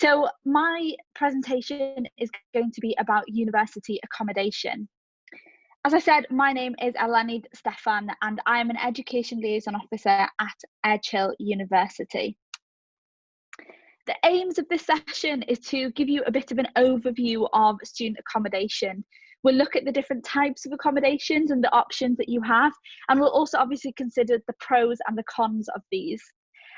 So my presentation is going to be about university accommodation. As I said, my name is Elenid Steffan and I am an Education Liaison Officer at Edge Hill University. The aims of this session is to give you a bit of an overview of student accommodation. We'll look at the different types of accommodations and the options that you have, and we'll also obviously consider the pros and the cons of these.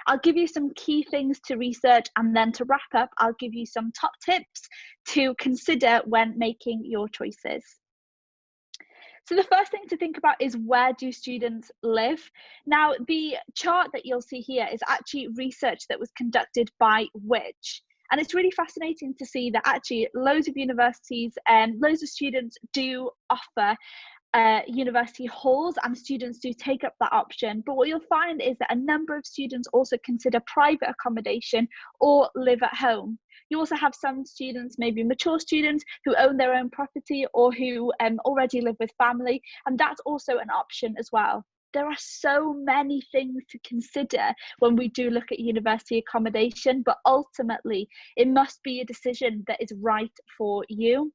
I'll give you some key things to research, and then to wrap up, I'll give you some top tips to consider when making your choices. So the first thing to think about is, where do students live? Now, the chart that you'll see here is actually research that was conducted by Which. And it's really fascinating to see that actually loads of universities and loads of students do offer university halls, and students do take up that option. But what you'll find is that a number of students also consider private accommodation or live at home. You also have some students, maybe mature students, who own their own property or who already live with family, and that's also an option as well. There are so many things to consider when we do look at university accommodation, but ultimately it must be a decision that is right for you.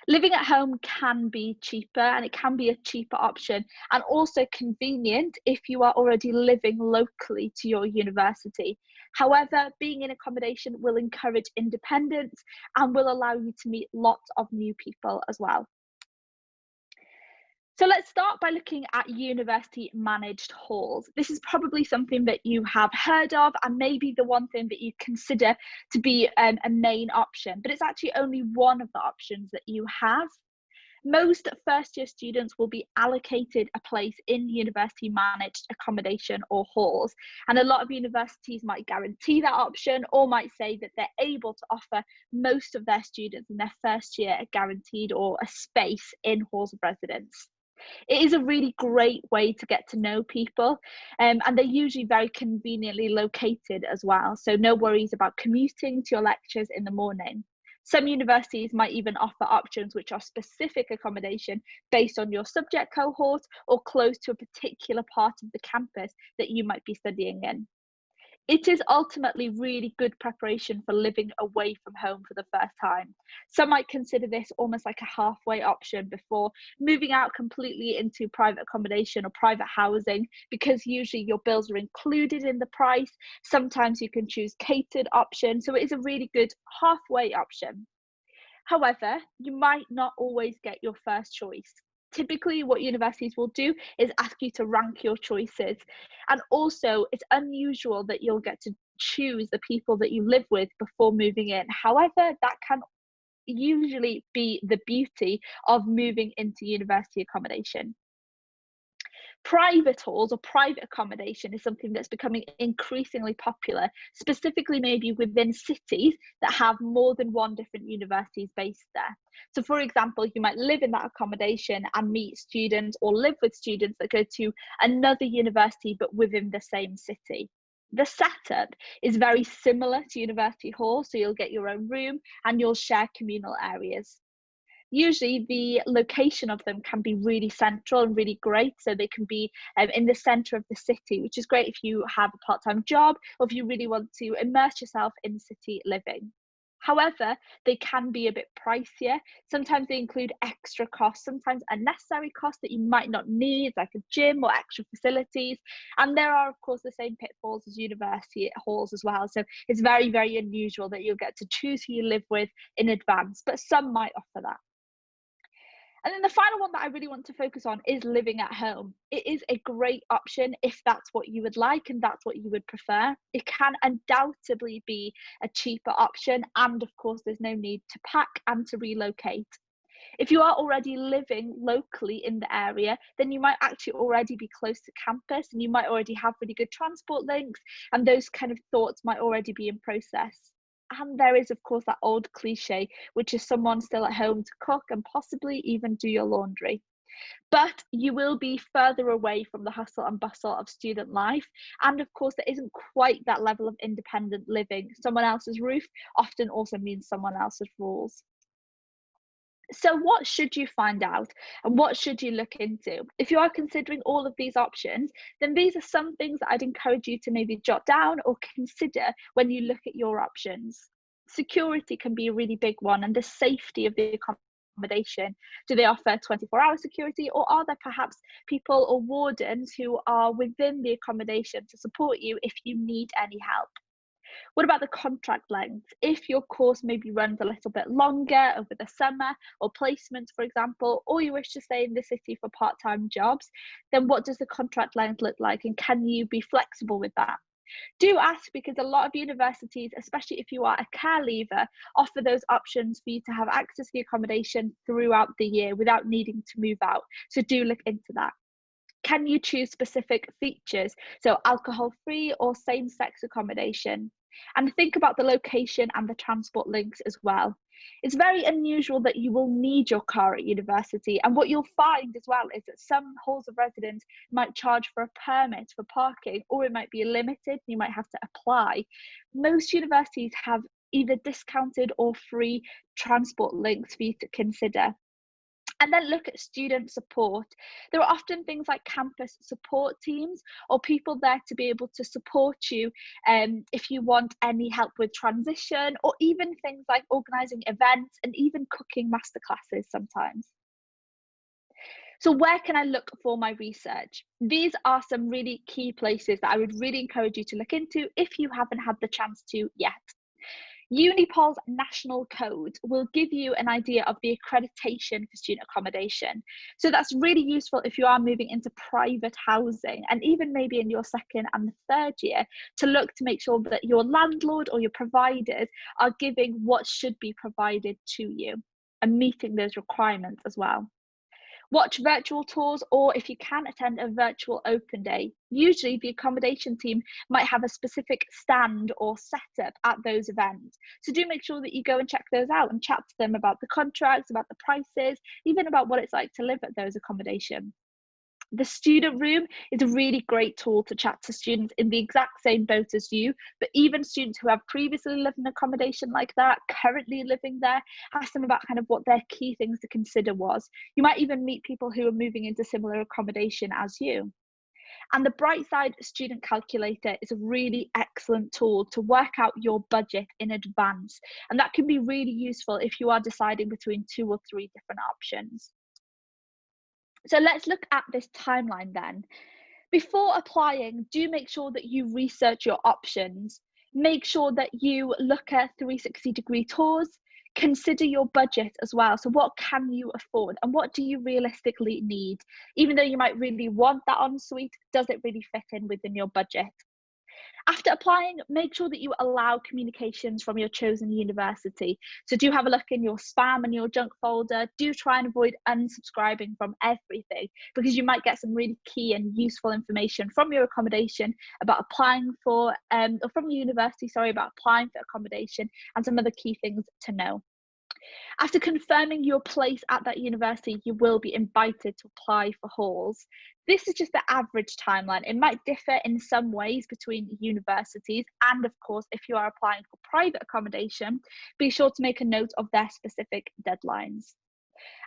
Living at home can be cheaper, and it can be a cheaper option, and also convenient if you are already living locally to your university. However, being in accommodation will encourage independence and will allow you to meet lots of new people as well. So let's start by looking at university managed halls. This is probably something that you have heard of, and maybe the one thing that you consider to be a main option, but it's actually only one of the options that you have. Most first year students will be allocated a place in university managed accommodation or halls, and a lot of universities might guarantee that option, or might say that they're able to offer most of their students in their first year a guaranteed or a space in halls of residence. It is a really great way to get to know people, and they're usually very conveniently located as well, so no worries about commuting to your lectures in the morning. Some universities might even offer options which are specific accommodation based on your subject cohort or close to a particular part of the campus that you might be studying in. It is ultimately really good preparation for living away from home for the first time. Some might consider this almost like a halfway option before moving out completely into private accommodation or private housing, because usually your bills are included in the price. Sometimes you can choose catered options, so it is a really good halfway option. However, you might not always get your first choice. Typically, what universities will do is ask you to rank your choices. And also, it's unusual that you'll get to choose the people that you live with before moving in. However, that can usually be the beauty of moving into university accommodation. Private halls or private accommodation is something that's becoming increasingly popular, specifically maybe within cities that have more than one different universities based there. So for example, you might live in that accommodation and meet students or live with students that go to another university but within the same city. The setup is very similar to university halls, so you'll get your own room and you'll share communal areas. Usually the location of them can be really central and really great, so they can be in the centre of the city, which is great if you have a part-time job or if you really want to immerse yourself in city living. However, they can be a bit pricier. Sometimes they include extra costs, sometimes unnecessary costs that you might not need, like a gym or extra facilities. And there are, of course, the same pitfalls as university halls as well. So it's very, very unusual that you'll get to choose who you live with in advance, but some might offer that. And then the final one that I really want to focus on is living at home. It is a great option if that's what you would like and that's what you would prefer. It can undoubtedly be a cheaper option, and of course there's no need to pack and to relocate. If you are already living locally in the area, then you might actually already be close to campus and you might already have really good transport links, and those kind of thoughts might already be in process. And there is, of course, that old cliche, which is someone still at home to cook and possibly even do your laundry. But you will be further away from the hustle and bustle of student life. And of course, there isn't quite that level of independent living. Someone else's roof often also means someone else's rules. So what should you find out and what should you look into? If you are considering all of these options, then these are some things that I'd encourage you to maybe jot down or consider when you look at your options. Security can be a really big one, and the safety of the accommodation. Do they offer 24-hour security, or are there perhaps people or wardens who are within the accommodation to support you if you need any help? What about the contract length? If your course maybe runs a little bit longer over the summer, or placements, for example, or you wish to stay in the city for part-time jobs, then what does the contract length look like, and can you be flexible with that? Do ask, because a lot of universities, especially if you are a care leaver, offer those options for you to have access to the accommodation throughout the year without needing to move out. So do look into that. Can you choose specific features? So alcohol-free or same-sex accommodation? And think about the location and the transport links as well. It's very unusual that you will need your car at university. And what you'll find as well is that some halls of residence might charge for a permit for parking, or it might be limited. You might have to apply. Most universities have either discounted or free transport links for you to consider. And then look at student support. There are often things like campus support teams, or people there to be able to support you if you want any help with transition, or even things like organising events and even cooking masterclasses sometimes. So where can I look for my research? These are some really key places that I would really encourage you to look into if you haven't had the chance to yet. Unipol's national code will give you an idea of the accreditation for student accommodation. So that's really useful if you are moving into private housing, and even maybe in your second and third year, to look to make sure that your landlord or your providers are giving what should be provided to you and meeting those requirements as well. Watch virtual tours, or if you can, attend a virtual open day. Usually the accommodation team might have a specific stand or setup at those events. So do make sure that you go and check those out and chat to them about the contracts, about the prices, even about what it's like to live at those accommodations. The student room is a really great tool to chat to students in the exact same boat as you, but even students who have previously lived in accommodation like that, currently living there, ask them about kind of what their key things to consider was. You might even meet people who are moving into similar accommodation as you. And the Brightside Student Calculator is a really excellent tool to work out your budget in advance. And that can be really useful if you are deciding between 2 or 3 different options. So let's look at this timeline then. Before applying, do make sure that you research your options. Make sure that you look at 360-degree tours. Consider your budget as well. So what can you afford, and what do you realistically need? Even though you might really want that ensuite, does it really fit in within your budget? After applying, make sure that you allow communications from your chosen university. So do have a look in your spam and your junk folder. Do try and avoid unsubscribing from everything, because you might get some really key and useful information from your accommodation about applying for, or from your university, sorry, about applying for accommodation, and some other key things to know. After confirming your place at that university, you will be invited to apply for halls. This is just the average timeline. It might differ in some ways between universities, and of course, if you are applying for private accommodation, be sure to make a note of their specific deadlines.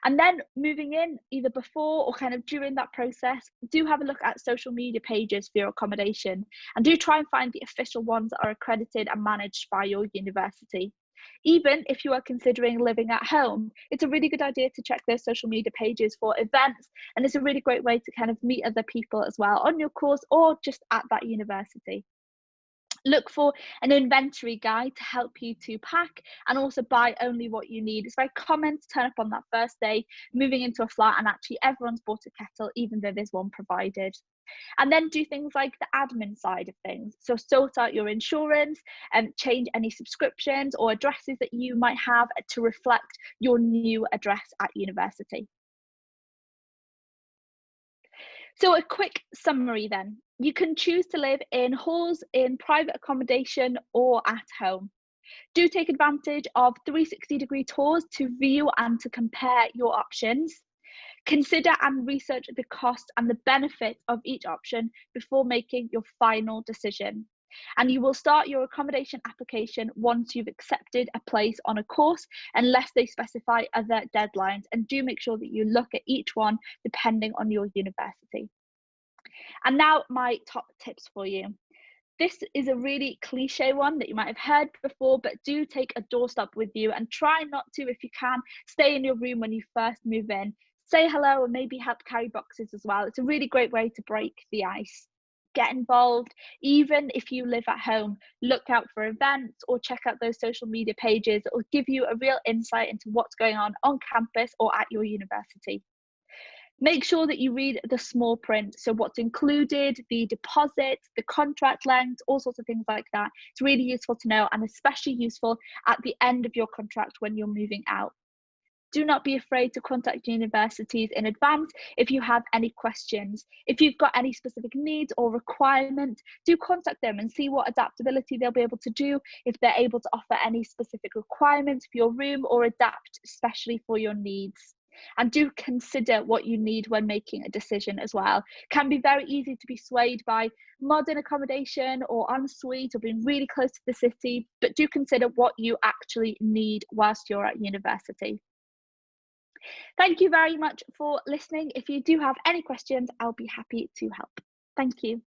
And then moving in, either before or kind of during that process, do have a look at social media pages for your accommodation, and do try and find the official ones that are accredited and managed by your university. Even if you are considering living at home, it's a really good idea to check those social media pages for events, and it's a really great way to kind of meet other people as well on your course or just at that university. Look for an inventory guide to help you to pack and also buy only what you need. It's very common to turn up on that first day, moving into a flat, and actually everyone's bought a kettle, even though there's one provided. And then do things like the admin side of things. So sort out your insurance and change any subscriptions or addresses that you might have to reflect your new address at university. So a quick summary then. You can choose to live in halls, in private accommodation, or at home. Do take advantage of 360-degree tours to view and to compare your options. Consider and research the cost and the benefit of each option before making your final decision. And you will start your accommodation application once you've accepted a place on a course, unless they specify other deadlines. And do make sure that you look at each one depending on your university. And now my top tips for you. This is a really cliche one that you might have heard before, but do take a doorstop with you and try not to, if you can, stay in your room when you first move in. Say hello and maybe help carry boxes as well. It's a really great way to break the ice. Get involved, even if you live at home. Look out for events or check out those social media pages that will give you a real insight into what's going on campus or at your university. Make sure that you read the small print, so what's included, the deposit, the contract length, all sorts of things like that. It's really useful to know, and especially useful at the end of your contract when you're moving out. Do not be afraid to contact universities in advance if you have any questions. If you've got any specific needs or requirements, do contact them and see what adaptability they'll be able to do, if they're able to offer any specific requirements for your room or adapt especially for your needs. And do consider what you need when making a decision as well. It can be very easy to be swayed by modern accommodation or ensuite or being really close to the city, but do consider what you actually need whilst you're at university. Thank you very much for listening. If you do have any questions, I'll be happy to help. Thank you.